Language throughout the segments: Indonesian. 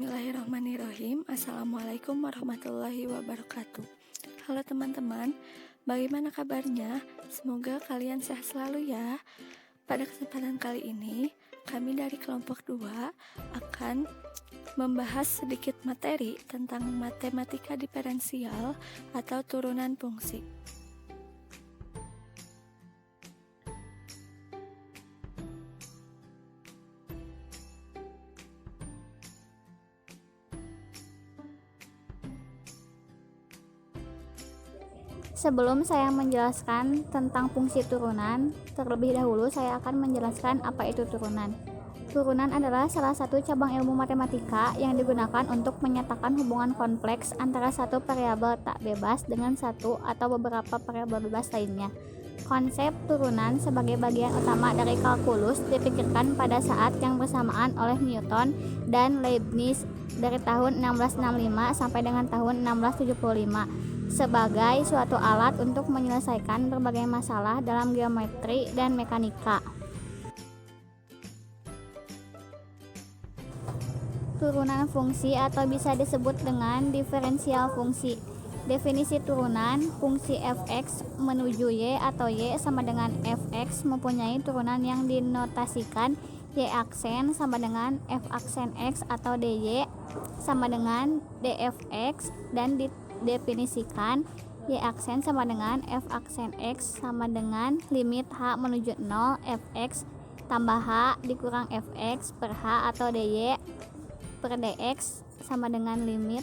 Bismillahirrahmanirrahim. Assalamualaikum warahmatullahi wabarakatuh. Halo teman-teman, bagaimana kabarnya? Semoga kalian sehat selalu ya. Pada kesempatan kali ini, kami dari kelompok 2 akan membahas sedikit materi tentang matematika diferensial atau turunan fungsi. Sebelum saya menjelaskan tentang fungsi turunan, terlebih dahulu saya akan menjelaskan apa itu turunan. Turunan adalah salah satu cabang ilmu matematika yang digunakan untuk menyatakan hubungan kompleks antara satu variabel tak bebas dengan satu atau beberapa variabel bebas lainnya. Konsep turunan sebagai bagian utama dari kalkulus dipikirkan pada saat yang bersamaan oleh Newton dan Leibniz dari tahun 1665 sampai dengan tahun 1675 sebagai suatu alat untuk menyelesaikan berbagai masalah dalam geometri dan mekanika. Turunan fungsi atau bisa disebut dengan diferensial fungsi. Definisi turunan, fungsi fx menuju y atau y sama dengan fx mempunyai turunan yang dinotasikan y aksen sama dengan f aksen x atau dy sama dengan dfx dan didefinisikan y aksen sama dengan f aksen x sama dengan limit h menuju 0 fx tambah h dikurang fx per h atau dy per dx sama dengan limit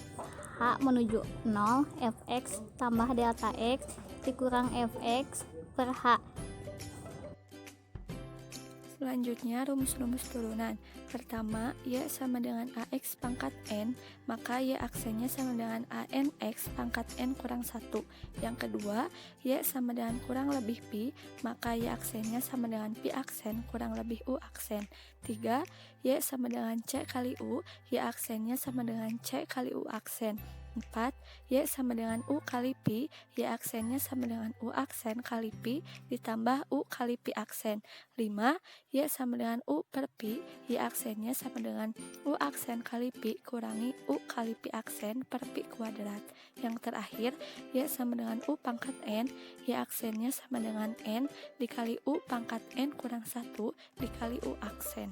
h menuju 0 fx tambah delta x dikurang fx per h. Selanjutnya, rumus-rumus turunan. Pertama, y sama dengan ax pangkat n, maka y aksennya sama dengan anx pangkat n kurang 1. Yang kedua, y sama dengan kurang lebih pi, maka y aksennya sama dengan pi aksen kurang lebih u aksen. 3, y sama dengan c kali u, y aksennya sama dengan c kali u aksen. 4, y sama dengan u kali pi, y aksennya sama dengan u aksen kali pi ditambah u kali pi aksen. 5, y sama dengan u per pi, y aksennya sama dengan u aksen kali pi kurangi u kali pi aksen per pi kuadrat. Yang terakhir, y sama dengan u pangkat n, y aksennya sama dengan n dikali u pangkat n kurang 1 dikali u aksen.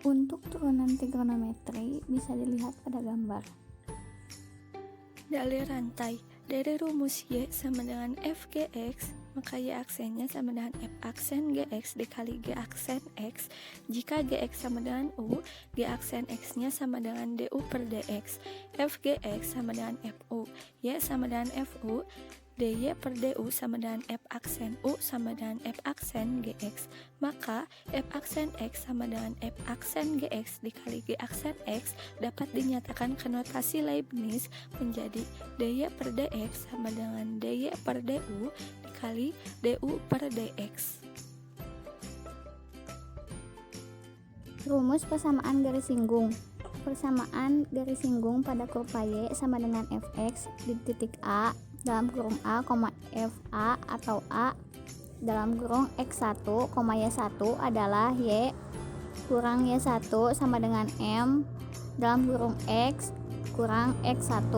Untuk turunan trigonometri bisa dilihat pada gambar. Dalil rantai. Dari rumus y sama dengan f gx, maka y aksennya sama dengan f aksen gx dikali g aksen x. Jika gx sama dengan u, g aksen x-nya sama dengan du per dx. F gx sama dengan fu, y sama dengan fu, dy per du sama dengan f aksen u sama dengan f aksen gx. Maka f aksen x sama dengan f aksen gx dikali g aksen x dapat dinyatakan ke notasi Leibniz menjadi dy per dx sama dengan dy per du dikali du per dx. Rumus persamaan garis singgung. Persamaan garis singgung pada kurva y sama dengan fx di titik a dalam kurung a, fa atau a dalam kurung x1, y1 adalah y kurang y1 sama dengan m dalam kurung x kurang x1.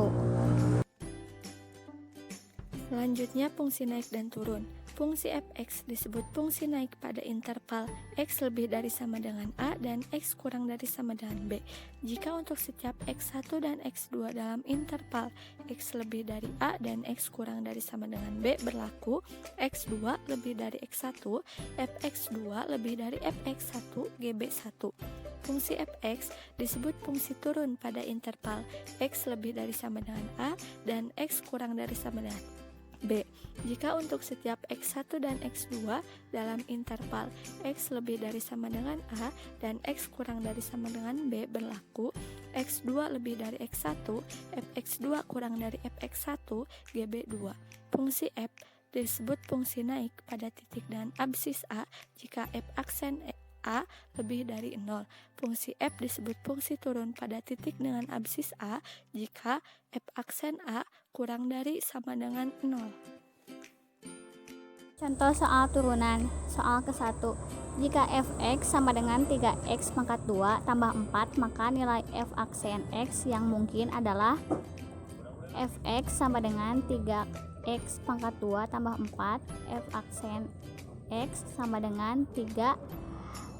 Selanjutnya, fungsi naik dan turun. Fungsi fx disebut fungsi naik pada interval x lebih dari sama dengan a dan x kurang dari sama dengan b. Jika untuk setiap x1 dan x2 dalam interval x lebih dari a dan x kurang dari sama dengan b berlaku, x2 lebih dari x1, fx2 lebih dari fx1, gb1. Fungsi fx disebut fungsi turun pada interval x lebih dari sama dengan a dan x kurang dari sama dengan b. Jika untuk setiap x1 dan x2 dalam interval x lebih dari sama dengan a dan x kurang dari sama dengan b berlaku, x2 lebih dari x1, fx2 kurang dari fx1, gb2. Fungsi f disebut fungsi naik pada titik dan absis a jika f aksen a lebih dari 0. Fungsi f disebut fungsi turun pada titik dengan absis a jika f aksen a kurang dari sama dengan 0. Contoh soal turunan. Soal ke-1. Jika fx sama dengan 3x pangkat 2 tambah 4, maka nilai f aksen x yang mungkin adalah fx sama dengan 3x pangkat 2 tambah 4, f aksen x sama dengan 3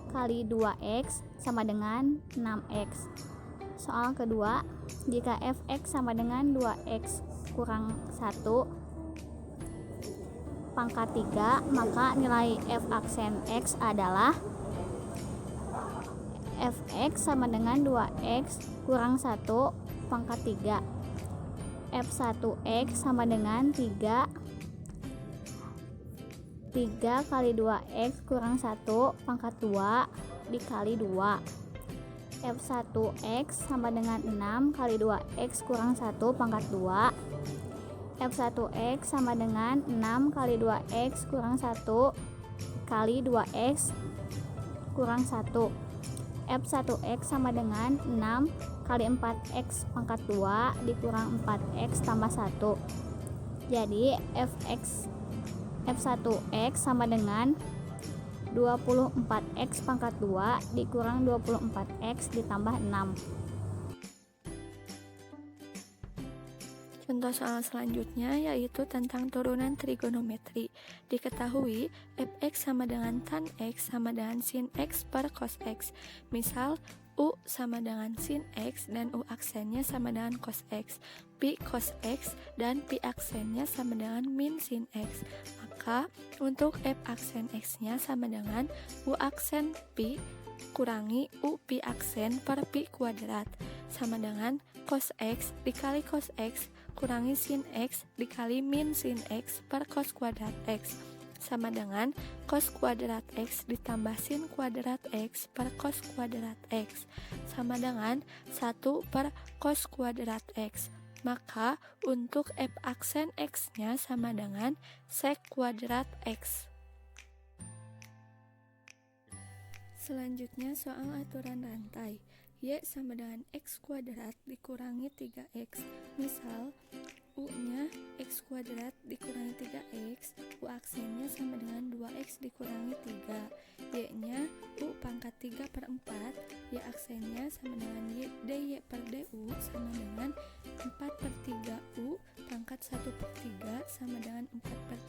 kali 2x sama dengan 6x. Soal kedua, jika fx sama dengan 2x kurang 1 pangkat 3, maka nilai f aksen x adalah fx sama dengan 2x kurang 1 pangkat 3, f1x sama dengan 3 kali 2x kurang 1 pangkat 2 dikali 2, f1x sama dengan 6 kali 2x kurang 1 pangkat 2, f1x sama dengan 6 kali 2x kurang 1 kali 2x kurang 1, f1x sama dengan 6 kali 4x pangkat 2 dikurang 4x tambah 1. Jadi f1x sama dengan 24x pangkat 2 dikurang 24x ditambah 6. Contoh soal selanjutnya yaitu tentang turunan trigonometri. Diketahui fx sama dengan tan x sama dengan sin x per cos x. Misal u sama dengan sin x dan u aksennya sama dengan cos x, pi cos x dan pi aksennya sama dengan min sin x. Maka untuk f aksen x-nya sama dengan u aksen pi kurangi u pi aksen per pi kuadrat sama dengan cos x dikali cos x kurangi sin x dikali min sin x per cos kuadrat x sama dengan cos kuadrat x ditambah sin kuadrat x per cos kuadrat x sama dengan 1 per cos kuadrat x. Maka untuk f aksen x-nya sama dengan sek kuadrat x. Selanjutnya soal aturan rantai. Y sama dengan x kuadrat dikurangi 3x. Misal u-nya x kuadrat dikurangi 3x, u aksennya sama dengan 2x dikurangi 3, y-nya u pangkat 3 per 4, y aksennya sama dengan dy per du sama dengan 4 per 3 u pangkat 1 per 3 sama dengan 4 per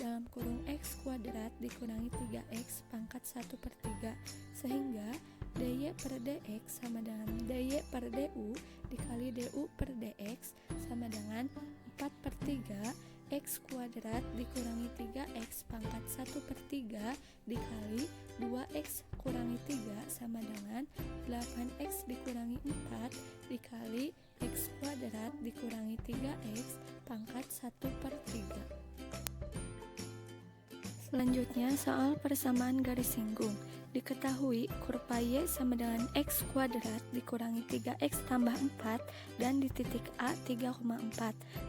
3 dalam kurung x kuadrat dikurangi 3x pangkat 1 per 3, sehingga dy per dx sama dengan dy per du dikali du per dx sama dengan 4 per 3 x kuadrat dikurangi 3x pangkat 1 per 3 dikali 2x kurangi 3 sama dengan 8x dikurangi 4 dikali x kuadrat dikurangi 3x pangkat 1 per 3. Selanjutnya soal persamaan garis singgung. Diketahui kurva y sama dengan x kuadrat dikurangi 3x tambah 4 dan di titik A 3,4.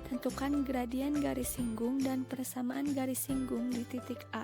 Tentukan gradien garis singgung dan persamaan garis singgung di titik A.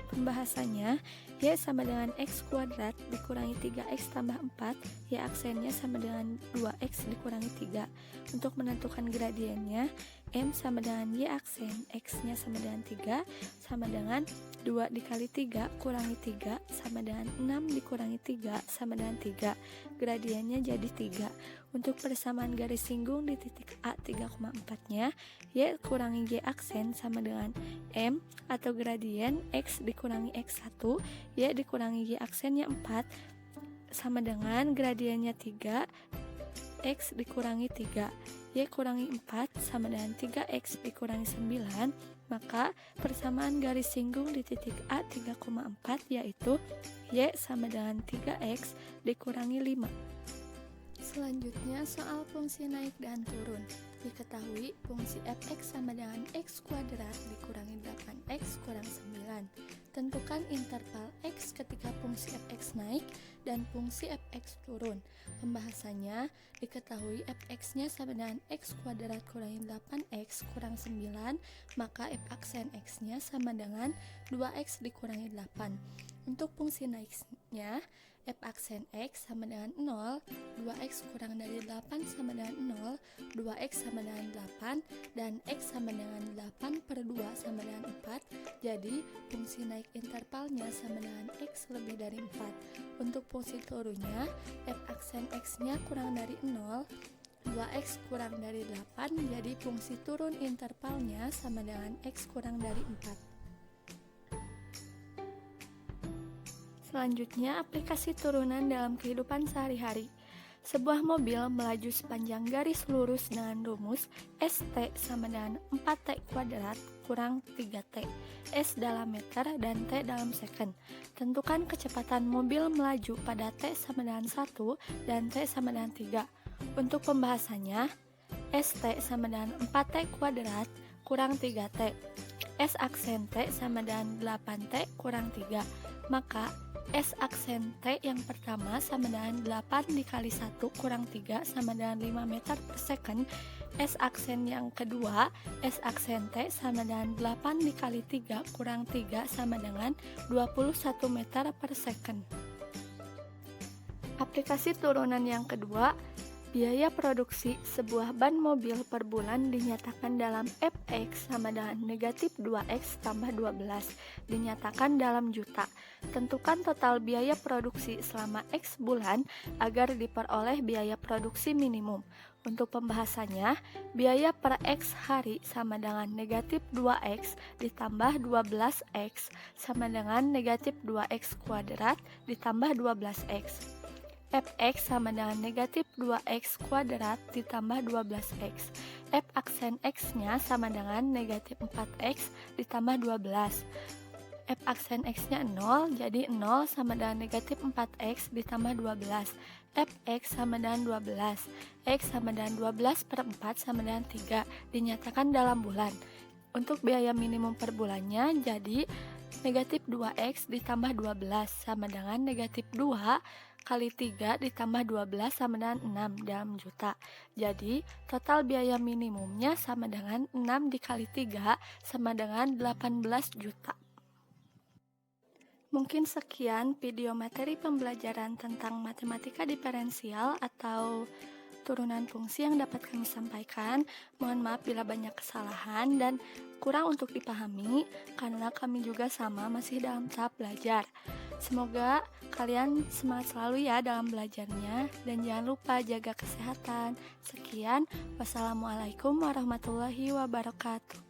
Pembahasannya, y sama dengan x kuadrat dikurangi 3x tambah 4, y aksennya sama dengan 2x dikurangi 3. Untuk menentukan gradiennya, m sama dengan y aksen, x-nya sama dengan 3, sama dengan 2 dikali 3 kurangi 3, sama dengan 6 dikurangi 3, sama dengan 3. Gradiennya jadi 3. Untuk persamaan garis singgung di titik A 3,4-nya, y kurangi y aksen sama dengan m atau gradien x dikurangi x1, y dikurangi y aksennya 4, sama dengan gradiennya 3, x dikurangi 3, y kurangi 4 sama dengan 3x dikurangi 9, maka persamaan garis singgung di titik A 3,4 yaitu y sama dengan 3x dikurangi 5. Selanjutnya soal fungsi naik dan turun. Diketahui fungsi fx sama dengan x kuadrat dikurangi 8x kurang 9. Tentukan interval x ketika fungsi fx naik dan fungsi fx turun. Pembahasannya, diketahui fx-nya sama dengan x kuadrat kurangi 8x kurang 9, maka f aksen x-nya sama dengan 2x dikurangi 8. Untuk fungsi naiknya, f aksen x sama dengan 0, 2x kurang dari 8 sama dengan 0, 2x sama dengan 8, dan x sama dengan 8 per 2 sama dengan 4. Jadi, fungsi naik intervalnya sama dengan x lebih dari 4. Untuk fungsi turunnya, f aksen x-nya kurang dari 0, 2x kurang dari 8, jadi fungsi turun intervalnya sama dengan x kurang dari 4. Selanjutnya, aplikasi turunan dalam kehidupan sehari-hari. Sebuah mobil melaju sepanjang garis lurus dengan rumus ST sama dengan 4T kuadrat kurang 3T, S dalam meter dan T dalam second. Tentukan kecepatan mobil melaju pada T sama dengan 1 dan T sama dengan 3. Untuk pembahasannya, ST sama dengan 4T kuadrat kurang 3T, S aksen T sama dengan 8T kurang 3. Maka S aksen T yang pertama sama dengan 8 dikali 1 kurang 3 sama dengan 5 meter per second. S aksen yang kedua, S aksen T sama dengan 8 dikali 3 kurang 3 sama dengan 21 meter per second. Aplikasi turunan yang kedua, biaya produksi sebuah ban mobil per bulan dinyatakan dalam Fx sama dengan negatif 2x tambah 12, dinyatakan dalam juta. Tentukan total biaya produksi selama X bulan agar diperoleh biaya produksi minimum. Untuk pembahasannya, biaya per X hari sama dengan negatif 2x ditambah 12x sama dengan negatif 2x kuadrat ditambah 12x. Fx sama dengan negatif 2x kuadrat ditambah 12x. F aksen x-nya sama dengan negatif 4x ditambah 12. F aksen x-nya 0, jadi 0 sama dengan negatif 4x ditambah 12. Fx sama dengan 12. X sama dengan 12 per 4 sama dengan 3, dinyatakan dalam bulan. Untuk biaya minimum per bulannya, jadi negatif 2x ditambah 12 sama dengan negatif 2 kali 3 ditambah 12 sama dengan 6 dalam juta. Jadi, total biaya minimumnya sama dengan 6 dikali 3 sama dengan 18 juta. Mungkin sekian video materi pembelajaran tentang matematika diferensial atau turunan fungsi yang dapat kami sampaikan. Mohon maaf bila banyak kesalahan dan kurang untuk dipahami, karena kami juga sama masih dalam tahap belajar. Semoga kalian semangat selalu ya dalam belajarnya, dan jangan lupa jaga kesehatan. Sekian, wassalamualaikum warahmatullahi wabarakatuh.